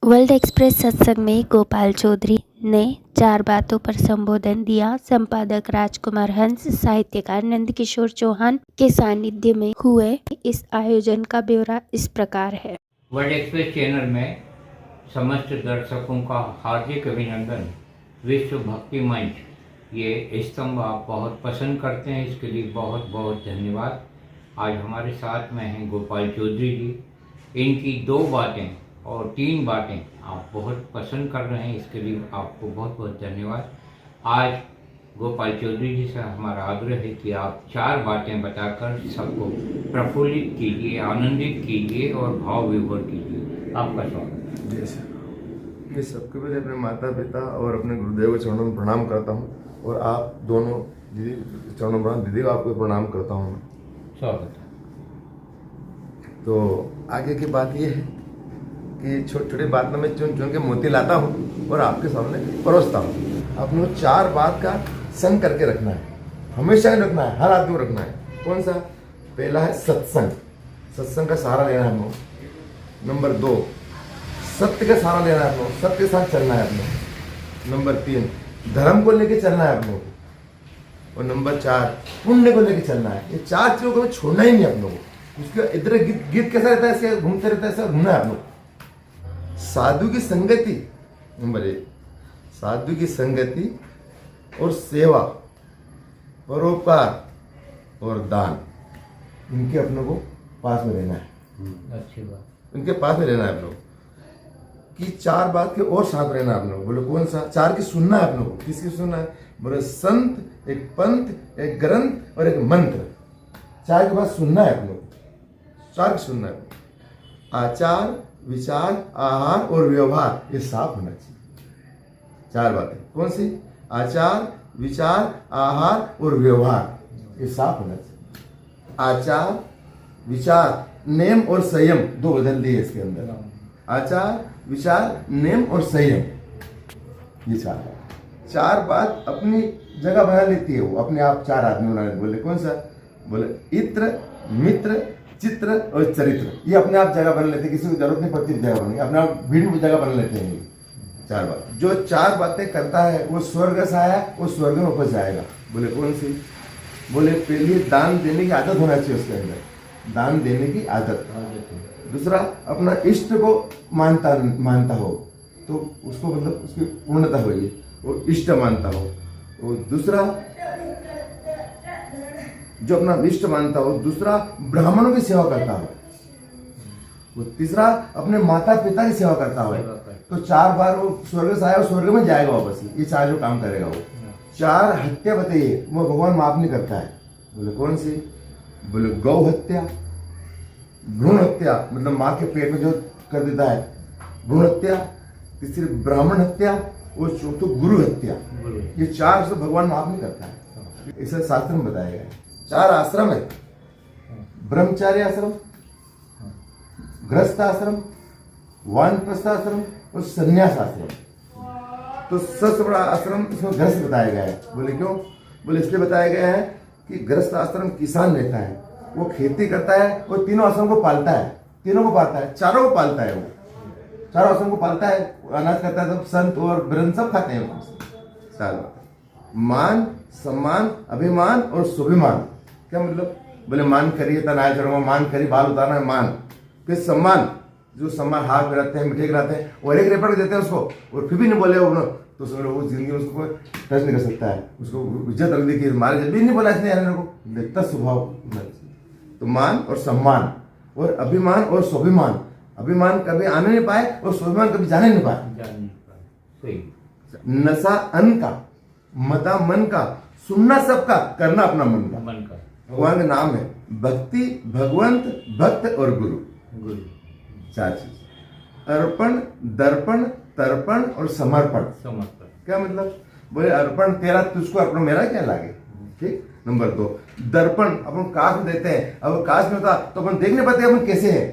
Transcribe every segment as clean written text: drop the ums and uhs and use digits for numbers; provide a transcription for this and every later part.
World express सत्संग में गोपाल चौधरी ने 4 बातों पर संबोधन दिया। संपादक राजकुमार हंस, साहित्यकार नंदकिशोर चौहान के सानिध्य में हुए इस आयोजन का ब्यौरा इस प्रकार है। वर्ल्ड एक्सप्रेस चैनल में समस्त दर्शकों का हार्दिक अभिनंदन। विश्व भक्ति मंच ये स्तंभ आप बहुत पसंद करते हैं, इसके लिए बहुत बहुत धन्यवाद। आज हमारे साथ में हैं गोपाल चौधरी जी। इनकी 2 बातें और 3 बातें आप बहुत पसंद कर रहे हैं, इसके लिए आपको बहुत बहुत धन्यवाद। आज गोपाल चौधरी जी से हमारा आग्रह है कि आप 4 बातें बताकर सबको प्रफुल्लित कीजिए, आनंदित कीजिए और भाव विभोर कीजिए। आपका स्वागत है। जय सर। मैं सबके पहले अपने माता पिता और अपने गुरुदेव के चरणों में प्रणाम करता हूँ और आप दोनों दीदी चरणों में प्रणाम, दीदी को आपको प्रणाम करता हूँ। स्वागत है। तो आगे की बात ये है कि छोटी छोटी बातों में चुन चुन के मोती लाता हूँ और आपके सामने परोसता हूँ। अपने 4 बात का संग करके रखना है, हमेशा ही रखना है, हर आदमी को रखना है। कौन सा? पहला है सत्संग, सत्संग का सहारा लेना है हम लोग। नंबर 2 सत्य का सहारा लेना है हम लोग, सत्य के साथ चलना है हम लोग। नंबर 3 धर्म को लेके चलना है हम लोग को। और नंबर 4 पुण्य को लेके चलना है। ये 4 चीजों को छोड़ना ही नहीं हम लोग को। उसके इधर गीत कैसा रहता है, ऐसे घूमते रहता है, ऐसा घूमना है हम लोग। साधु की संगति नंबर 1, साधु की संगति और सेवा, परोपकार और दान, इनके अपनों को पास में रहना है। अच्छी बात। इनके पास में रहना है आप लोग कि 4 बात के और साथ रहना है आप लोग। बोले कौन सा? 4 की सुनना है आप लोग को। किसकी सुनना है? बोले संत, एक पंथ, एक ग्रंथ और एक मंत्र। 4 के बाद सुनना है आप लोग, 4 की सुनना है। आचार, विचार, आहार और व्यवहार ये साफ होना चाहिए। 4 बातें कौन सी? आचार, विचार, आहार और व्यवहार ये साफ होना चाहिए। आचार, विचार, नेम और संयम 2 बदल दिए इसके अंदर। आचार, विचार, नेम और संयम, ये 4 बात अपनी जगह बना लेती है वो अपने आप। 4 आदमी बना लेते। बोले कौन सा? बोले इत्र, मित्र, चित्र और चरित्र, ये अपने आप जगह बना लेते हैं। किसी को जरूरत नहीं पड़ती जगह बनने, अपने आप भीड़ में जगह बना लेते हैं। 4 बात जो 4 बातें करता है वो स्वर्ग से आया, वो स्वर्ग में वापस जाएगा। बोले कौन सी? बोले पहले दान देने की आदत होना चाहिए उसके अंदर, दान देने की आदत। दूसरा अपना इष्ट को मानता हो तो उसको मतलब उसकी पूर्णता होगी, वो इष्ट मानता हो। और दूसरा जो अपना इष्ट मानता हो, दूसरा ब्राह्मणों की सेवा करता हो, वो तीसरा अपने माता पिता की सेवा करता हो। तो 4 बार वो स्वर्ग से आया, स्वर्ग में जाएगा वापस। ये 4 जो काम करेगा वो। 4 हत्या बताइए वो भगवान माफ नहीं करता है। बोले कौन सी? बोले गौ हत्या, भ्रूण हत्या मतलब माँ के पेट में जो कर देता है, भ्रूण हत्या। तीसरी ब्राह्मण हत्या और चौथो गुरु हत्या। ये 4 से भगवान माफ नहीं करता है, इसे शास्त्र में बताया गया है। 4 आश्रम है, ब्रह्मचार्य आश्रम, गृहस्थ आश्रम, वानप्रस्थ आश्रम और संन्यास आश्रम। तो सबसे बड़ा आश्रम इसमें गृहस्थ बताया गया है। बोले क्यों? बोले इसलिए बताया गया है कि गृहस्थ आश्रम किसान रहता है, वो खेती करता है, वो तीनों आश्रम को पालता है, तीनों को पालता है, 4 को पालता है। वो 4 आश्रम को पालता है, अनाज करता है, सब संत और ब्रह्म सब खाते हैं। 4 मान, सम्मान, अभिमान और स्वाभिमान। क्या मतलब? बोले मान करिए तनाया चढ़ूंगा, मान करिए बाल उतारना है, मान। फिर सम्मान, जो सम्मान हाथ में रखते हैं, मिठाई खिलाते हैं और एक रेपट देते हैं उसको, और फिर भी नहीं बोले वो, तो समझ लो वो जिंदगी में उसको टच नहीं कर सकता है। उसको इज्जत रख दी कि मारे, जब भी नहीं बोला इसने यार को देखता स्वभाव होना चाहिए। तो मान और सम्मान और अभिमान और स्वाभिमान। अभिमान कभी आने नहीं पाए और स्वाभिमान कभी जाने नहीं पाए। नशा अन्न का, मदा मन का, सुनना सबका, करना अपना मन का। भगवान का नाम है भक्ति, भगवंत, भक्त और गुरु। 4 चीज। अर्पण, दर्पण, तर्पण और समर्पण। क्या मतलब? बोले अर्पण तेरा तुझको, अर्पण मेरा क्या लागे। ठीक। नंबर 2 दर्पण, अपन काश में देते हैं, अगर काश में होता तो अपन देख नहीं पाते अपन कैसे है।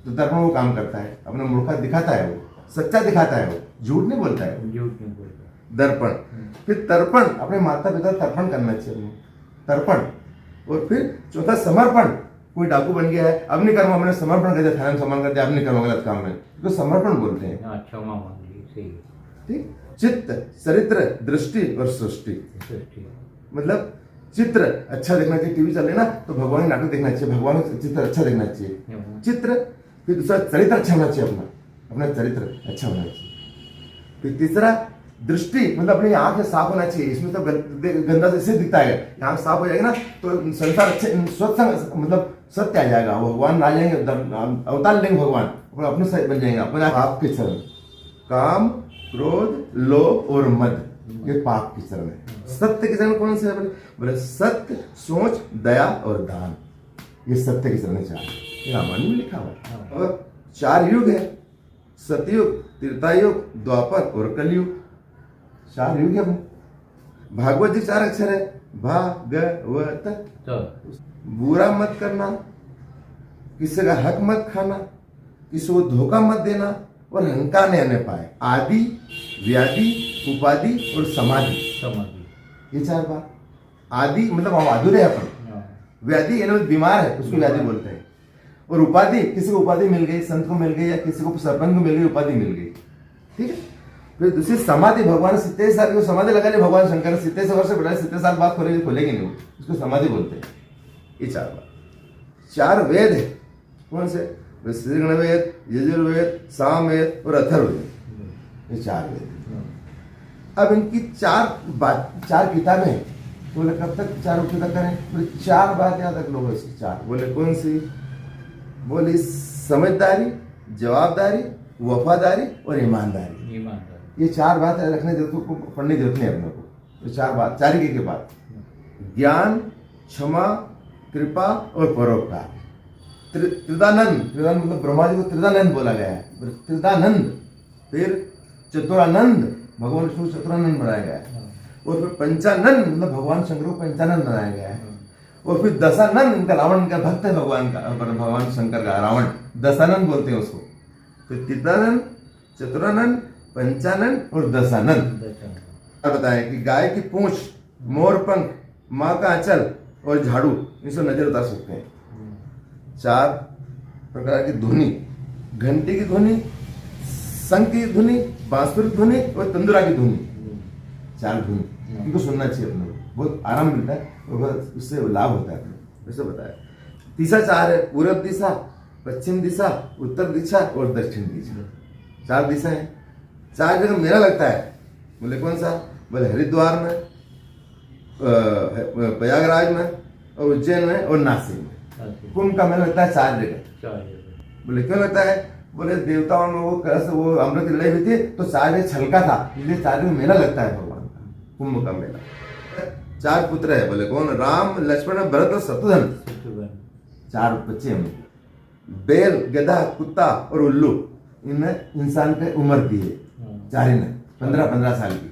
तो दर्पण वो काम करता है, अपना मूर्खा दिखाता है, वो सच्चा दिखाता है, वो झूठ नहीं बोलता है। दर्पण। फिर तर्पण, अपने माता पिता तर्पण करना चाहिए, तर्पण। और फिर चौथा समर्पण, कोई डाकू बन गया है, अब नहीं करूँगा, मैंने समर्पण कर दिया, थाने में सम्मान कर दिया, अब नहीं करूँगा गलत काम में, तो समर्पण बोलते हैं। क्षमा मांग ली, सही है। ठीक, चित्त, चरित्र, दृष्टि और सृष्टि। मतलब चित्र अच्छा देखना चाहिए, टीवी चल रही ना तो भगवान का नाटक देखना चाहिए, भगवान का चित्र अच्छा देखना चाहिए, चित्र। फिर दूसरा चरित्र अच्छा होना चाहिए, अपना चरित्र अच्छा होना चाहिए। फिर तीसरा दृष्टि, मतलब अपनी आंखें साफ होना चाहिए, इसमें तो गंदा से दिखता है, आंख साफ हो जाएगी ना तो संसार अच्छे स्वच्छ, मतलब सत्य आ जाएगा, भगवान आ जाएंगे, अवतार लेंगे भगवान, अपने सही बन जाएंगे। अपने आपके चरण, काम, क्रोध, लोभ और मद, ये पाप की चरण है। सत्य के चरण कौन से है? बोले सत्य, सोच, दया और दान, ये सत्य के चरण चार, ये रामायण में लिखा हुआ है। और 4 युग है, सतयुग, त्रेतायुग, द्वापर और कलयुग, 4 युग है। भागवत जी 4 अक्षर है, भागवत। बुरा मत करना, किसी का हक मत खाना, किसी को धोखा मत देना और अहंकार नहीं आने पाए, आदि, व्याधि, उपाधि और समाधि, ये 4 बात। आदि मतलब हम अधूरे हैं अपन, व्याधि यानी बीमार है उसको व्याधि बोलते हैं, और उपाधि किसी को उपाधि मिल गई, संत को मिल गई या किसी को सरपंच को मिल गई, उपाधि मिल गई, ठीक है। फिर दूसरी समाधि, भगवान 70 साल की समाधि लगा ली, भगवान शंकर 70 वर्ष बढ़ाए, 70 साल बाद खोलेगी नहीं, उसको समाधि बोलते हैं। ये 4 बात। 4 वेद है, कौन से? श्रीगण वेद, यजुर्वेद, सामवेद और अथर्ववेद, ये 4 वेद। अब इनकी 4 किताबें हैं, बोले कब तक 4 किताब करें? बोले 4 बात याद रख लो इसकी 4। बोले कौन सी? बोले समझदारी, जवाबदारी, वफादारी और ईमानदारी। ये 4 बात रखने जरूरत को, पढ़ने जरूरत नहीं अपने को। ये 4 बात, 4 के बाद ज्ञान, क्षमा, कृपा और परोपकार। त्रिदानंद मतलब ब्रह्मा जी को त्रिदानंद बोला गया है, त्रिदानंद। फिर चतुरानंद, भगवान विष्णु चतुरानंद बनाया गया है। और फिर पंचानंद मतलब भगवान शंकर को पंचानंद बनाया गया है। और फिर दशानंद, इनका रावण का भक्त है भगवान का, भगवान शंकर का रावण, दशानंद बोलते हैं उसको। तो त्रिदानंद, चतुरानंद, पंचानंद और दशानंद। बताएं कि गाय की पूंछ, मोर पंख, माँ का आंचल और झाड़ू, इनसे नजर उतार सकते हैं। 4 प्रकार की ध्वनि, घंटी की ध्वनि, शंख की ध्वनि, बांसुरी की ध्वनि और तंदुरा की ध्वनि, 4 ध्वनि, इनको सुनना चाहिए अपने को, बहुत आराम मिलता है और उससे लाभ होता है, वैसे बताया। तीसरा 4 है, पूर्व दिशा, पश्चिम दिशा, उत्तर दिशा और दक्षिण दिशा, 4 दिशा है। 4 जगह मेला लगता है, बोले कौन सा? बोले हरिद्वार में, प्रयागराज में और उज्जैन में और नासिक में। कुंभ का मेला लगता है 4 जगह। बोले क्यों लगता है? बोले देवताओं में वो अमृत की लड़ाई हुई थी तो 4 जगह छलका था, इसलिए 4 जगह मेला लगता है भगवान का, कुंभ का मेला। 4 पुत्र है, बोले कौन? राम, लक्ष्मण, भरत और शत्रुघ्न। 4 बच्चे हैं, बैल, गधा, कुत्ता और उल्लू, इनने इंसान की उम्र दी है 4 ने, 15-15 साल की,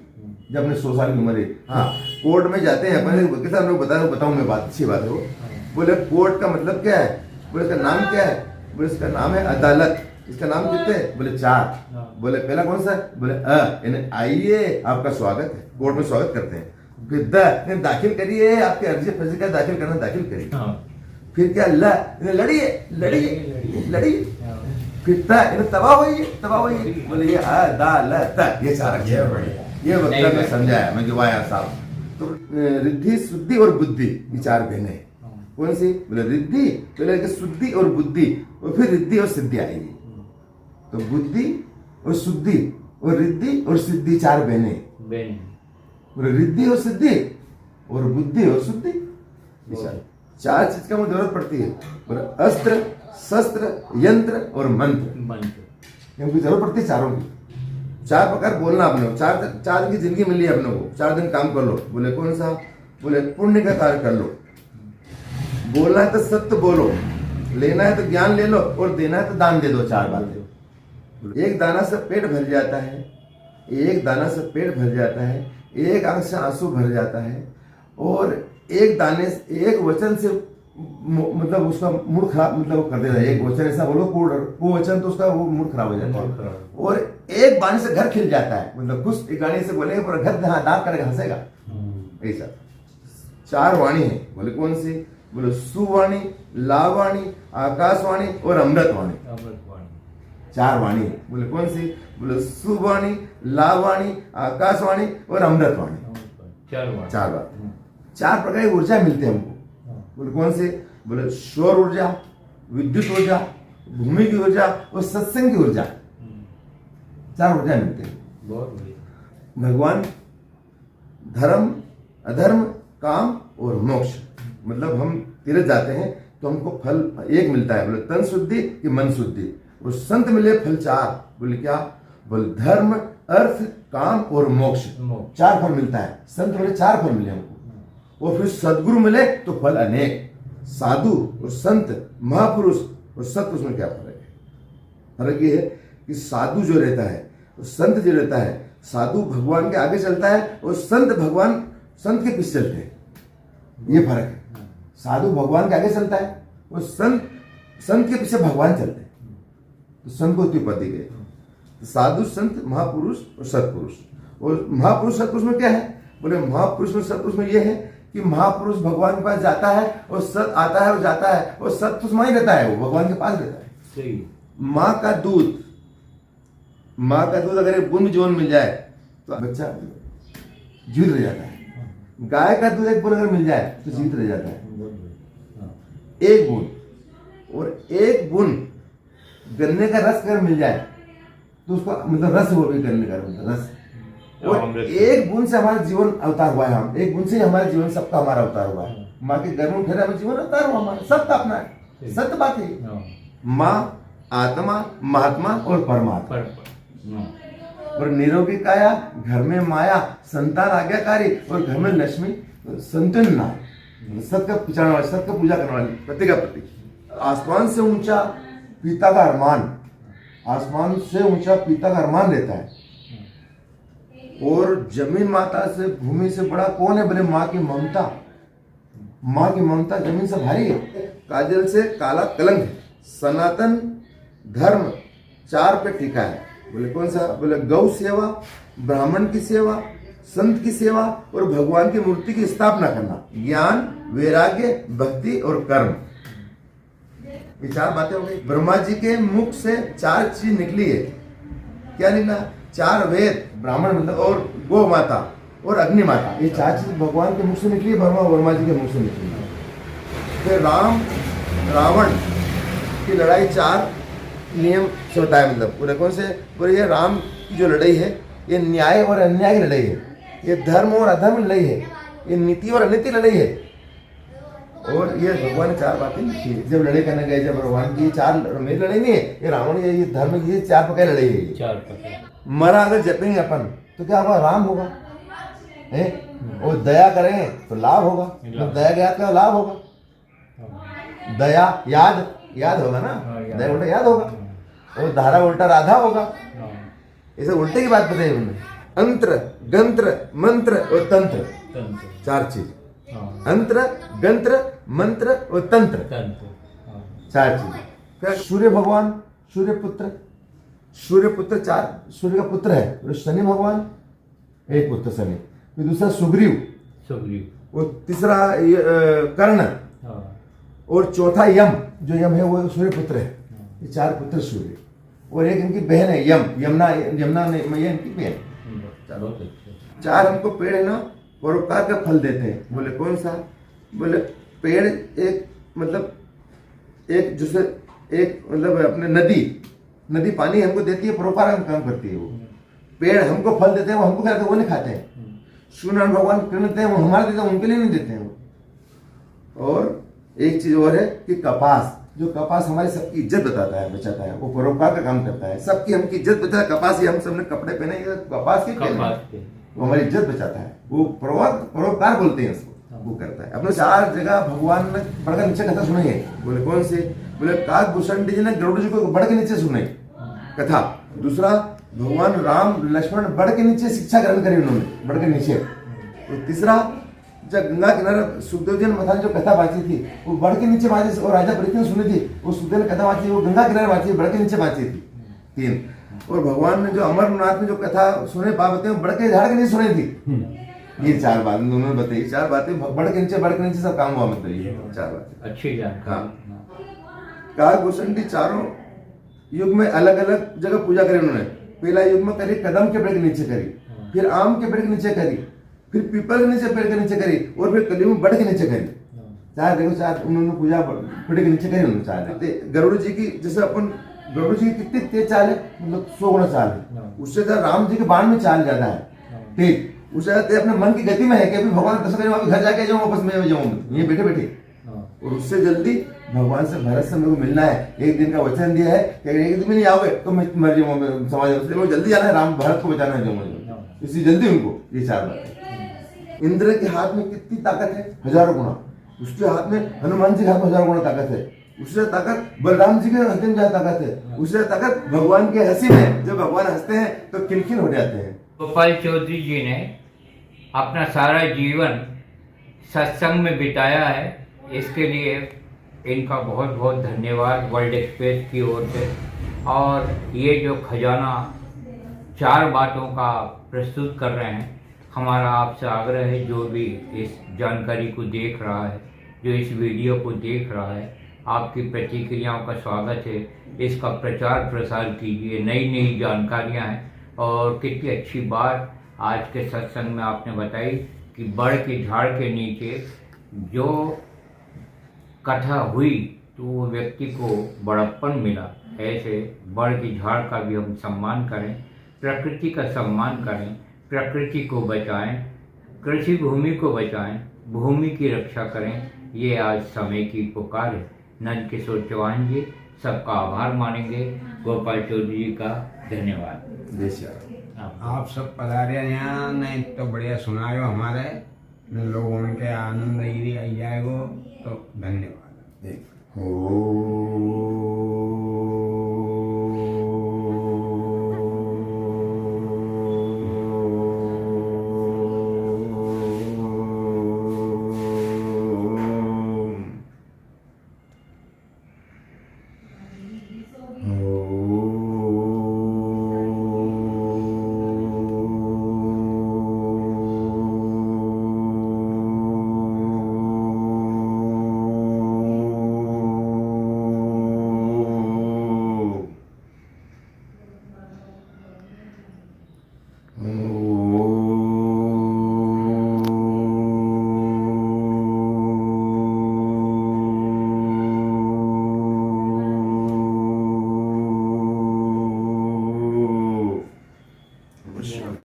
जब अपने 100 साल की उम्र है। हाँ, कोर्ट में जाते हैं अपने, किसान लोग बताऊँ मैं बात, अच्छी बात है वो। बोले कोर्ट का मतलब क्या है? बोले इसका नाम क्या है? बोले इसका नाम है अदालत। इसका नाम कितने? बोले 4। बोले पहला कौन सा? बोले यानी आइए आपका स्वागत है, कोर्ट में स्वागत करते हैं। फिर दाखिल करिए, आपकी अर्जी फर्जी का दाखिल करना, दाखिल करिए। फिर क्या? लड़िए। फिर तबाह होइए। बोले ये अदालत, ये 4 अक्षर, ये वक्ता ने समझाया मैं, वाया साहब। तो रिद्धि, शुद्धि और बुद्धि, ये 4 बहने हैं। कौन सी? बोले रिद्धि, पहले शुद्धि और बुद्धि, और फिर रिद्धि और सिद्धि आएगी। तो बुद्धि और शुद्धि और रिद्धि और सिद्धि 4 बहने। बोले रिद्धि और सिद्धि और बुद्धि और शुद्धि, 4 चीज का मुझे जरूरत पड़ती है। बोले अस्त्र, शस्त्र, यंत्र और मंत्र, इनकी जरूरत पड़ती है 4 की। 4 प्रकार बोलना अपने को, 4 दिन की जिंदगी मिली है अपने को, 4 दिन काम कर लो। बोले कौन सा? बोले पुण्य का कार्य कर लो, बोलना है तो सत्य बोलो, लेना है तो ज्ञान ले लो और देना है तो दान दे दो। 4 बातें। एक दाना से पेट भर जाता है, एक दाना से पेट भर जाता है, एक आंख से आंसू भर जाता है, और एक दाने एक वचन से मतलब उसका मूड खराब, मतलब कर देता है। एक वचन ऐसा बोलो कुवचन तो उसका वो मूड खराब हो जाता है। और एक वाणी से घर खिल जाता है, मतलब कुछ एक गाड़ी से बोलेंगे पूरा घर दांत करके हंसेगा, ऐसा। 4 वाणी है। बोले कौन सी? बोले सुवाणी, लावाणी, आकाशवाणी और अमृतवाणी। अमृतवाणी। 4 वाणी है। बोले कौन सी? बोले सुवाणी, लावाणी, आकाशवाणी और अमृतवाणी। 4 वाणी। 4 बात। 4 प्रकार की ऊर्जा मिलती है हमको। बोले कौन से? बोले सौर ऊर्जा, विद्युत ऊर्जा, भूमि की ऊर्जा और सत्संग की ऊर्जा। 4 ऊर्जा मिलते हैं। बहुत बढ़िया। भगवान धर्म, अधर्म, काम और मोक्ष, मतलब हम तीर्थ जाते हैं तो हमको फल एक मिलता है। बोले तन शुद्धि कि मन शुद्धि। और संत मिले फल 4। बोले क्या? बोले धर्म, अर्थ, काम और मोक्ष। 4 फल मिलता है। संत मिले 4 फल मिले हमको। और फिर सदगुरु मिले तो फल अनेक। साधु और संत, महापुरुष और सत्पुरुष में क्या फर्क है? फर्क ये है कि साधु जो रहता है और संत जो रहता है, साधु भगवान के आगे चलता है और संत के पीछे चलते हैं। ये फर्क है। साधु भगवान के आगे चलता है और संत के पीछे भगवान चलते हैं। तो संत को उपाधि गए। तो साधु, संत, महापुरुष और सत्पुरुष। और महापुरुष सत्पुरुष में क्या है? बोले महापुरुष में सत्पुरुष में ये है कि महापुरुष भगवान के पास जाता है और सत आता है और जाता है, और सत्पुरुष वहीं रहता है, वो भगवान के पास रहता है। सही। माँ का दूध अगर एक बूंद जीवन मिल जाए तो बच्चा जीवित रह जाता है। गाय का दूध एक बूंद अगर मिल जाए तो जीवित रह जाता है। एक बूंद। और एक बूंद गन्ने का रस अगर मिल जाए तो उसको मतलब रस, वो भी गन्ने का रस। और एक बूंद से हमारा जीवन अवतार हुआ है। हम एक बूंद से हमारा जीवन सबका हमारा अवतार हुआ है। माँ के गर्भ में ठहरा हुआ जीवन अवतार हुआ हमारा, सबका अपना है। सत्य बात है। माँ, आत्मा, महात्मा और परमात्मा। और निरोगी काया, घर में माया, संतान आज्ञाकारी और घर में लक्ष्मी संतन नाय। सत्य का पिछाड़ने वाली, सत्य का पूजा करने वाली, प्रति का प्रति। आसमान से ऊंचा पिता का अरमान, आसमान से ऊंचा पिता का अरमान रहता है। और जमीन माता से, भूमि से बड़ा कौन है? बोले माँ की ममता। माँ की ममता जमीन से भारी है। काजल से काला कलंक है। सनातन धर्म 4 पे टिका है। बोले कौन सा? बोले गौ सेवा, ब्राह्मण की सेवा, संत की सेवा और भगवान की मूर्ति की स्थापना करना। ज्ञान, वैराग्य, भक्ति और कर्म। ये 4 बातें हो गई। ब्रह्मा जी के मुख से 4 चीज निकली है। क्या निकला? 4 वेद, ब्राह्मण मतलब, और गौ माता और अग्नि माता। ये 4 चीज भगवान के मुख से निकली है, ब्रह्मा जी के मुख से निकली है। फिर राम रावण की लड़ाई 4 नियम से बताया। मतलब पूरे कौन से? पूरे ये राम की जो लड़ाई है, ये न्याय और अन्याय की लड़ाई है। ये धर्म और अधर्म की लड़ाई है। ये नीति और अनीति लड़ाई है। और ये भगवान ने 4 बातें लिखी है। जब लड़ाई करने गए, जब भगवान की 4 मेरी लड़ाई नहीं है, ये रावण, ये धर्म की 4 प्रकार लड़ाई है। 4 प्रकार। मरा अगर जपेंगे अपन तो क्या होगा? राम होगा। और दया करेंगे तो लाभ होगा। दया गया तो लाभ होगा। दया याद होगा ना, दया उल्टा याद होगा। और धारा उल्टा राधा होगा। ऐसे उल्टे की बात बताई उन्होंने। अंत्र, गंत्र, मंत्र और तंत्र, 4 चीज। अंत्र, गंत्र, मंत्र और तंत्र, 4 चीज। फिर सूर्य भगवान, सूर्य पुत्र 4 सूर्य का पुत्र है। शनि भगवान, एक पुत्र शनि। फिर दूसरा सुग्रीव। और तीसरा कर्ण। और चौथा यम, जो यम है वो सूर्य पुत्र है। ये 4 पुत्र सूर्य। और एक इनकी बहन है यमुना मैया इनकी बहन। 4 हमको पेड़ है ना, परोपकार का फल देते हैं। बोले कौन सा? बोले पेड़ एक मतलब अपने नदी पानी हमको देती है, परोपकार का काम करती है। वो पेड़ हमको फल देते हैं, वो हमको क्या करते हैं? वो नहीं खाते हैं। सूर्यनारायण भगवान किरण देते हैं, वो हमारे देते हैं, उनके लिए नहीं देते हैं वो। और एक चीज और है कि कपास, जो कपास हमारी सबकी इज्जत बचाता है, वो परोपकार का काम करता है। सबकी हमकी इज्जत बचाता है। कपास, ये हम सबने कपड़े पहने, कपास के वो हमारी इज्जत बचाता है। वो परोपकार बोलते हैं उसको। वो करता है। अपने 4 जगह भगवान ने बढ़कर नीचे कथा सुनाई है। बोले कौन से? बोले काकभूषण जी ने गरुड़ जी को बढ़ के नीचे सुनाई कथा। दूसरा, भगवान राम लक्ष्मण बढ़ के नीचे शिक्षा ग्रहण करी उन्होंने, बढ़ के नीचे। और तीसरा, जब गंगा किनारे सुखदेव जी ने बताया जो कथा बांची थी, वो बढ़ के नीचे बांची थी। और राजा परीक्षित ने सुनी थी, वो सुखदेव ने कथा बांची, वो गंगा किनारे बांची, बढ़ के नीचे बांची थी। 3। और भगवान ने जो अमरनाथ में जो कथा सुने, बाबतें बढ़ के झाड़ के नहीं सुनी थी, ये 4 बातें उन्होंने बताई। 4 बातें बढ़ के नीचे सब काम हुआ, मतलब ये 4 बातें। अच्छी जानकारी। कहा गोस्वामी चारों युग में अलग अलग जगह पूजा करी उन्होंने। पहला युग में करी कदम के पेड़ के नीचे करी, फिर आम के पेड़ के नीचे करी, फिर पीपल के नीचे पेड़ के नीचे करी, और फिर कलयुग में बड़ के नीचे करी। चार देखो, 4 उन्होंने पूजा पेड़ के नीचे करी उन्होंने। 4 गरुड़ जी की, जैसे अपन गरुड़ जी की कितनी तेज चाल है, मतलब 100 गुना चाल है। उससे ज्यादा राम जी के बाण में चाल ज्यादा है तेज। उससे ज्यादा अपने मन की गति में है कि अभी भगवान दर्शन करें, घर जाके जाऊँ, वापस मैं जाऊँ ये बैठे बैठे। और उससे जल्दी भगवान से, भरत से मेरे को मिलना है। एक दिन का वचन दिया है कि अगर एक दिन में नहीं आओगे तो मैं मर जाऊंगा, समाज में जल्दी जाना है, राम भरत को बचाना है जाऊंगा, इसी जल्दी उनको। ये 4 बातें। इंद्र के हाथ में कितनी ताकत है, 1000 गुना। उसके हाथ में, हनुमान जी के हाथ में 1000 गुना ताकत है। उससे ताकत बलराम जी के हृदय में ज्यादा ताकत है। उससे ताकत भगवान के हंसी में, जब भगवान हंसते हैं तो खिलखिल हो जाते हैं। गोपाल चौधरी जी ने अपना सारा जीवन सत्संग में बिताया है, इसके लिए इनका बहुत बहुत धन्यवाद वर्ल्ड एक्सप्रेस की ओर से। और ये जो खजाना 4 बातों का प्रस्तुत कर रहे हैं, हमारा आपसे आग्रह है, जो भी इस जानकारी को देख रहा है, जो इस वीडियो को देख रहा है, आपकी प्रतिक्रियाओं का स्वागत है। इसका प्रचार प्रसार कीजिए, नई नई जानकारियां हैं। और कितनी अच्छी बात आज के सत्संग में आपने बताई कि बड़ की झाड़ के नीचे जो कथा हुई तो वो व्यक्ति को बड़प्पन मिला। ऐसे बड़ की झाड़ का भी हम सम्मान करें, प्रकृति का सम्मान करें, प्रकृति को बचाएं, कृषि भूमि को बचाएं, भूमि की रक्षा करें। ये आज समय की पुकार है। नंद किशोर चौहान जी सबका आभार मानेंगे। गोपाल चौधरी जी का धन्यवाद। आप सब पधारे यहाँ ने तो बढ़िया सुनायो हमारे लोगों के आनंद आई जाएगो, तो धन्यवाद। हो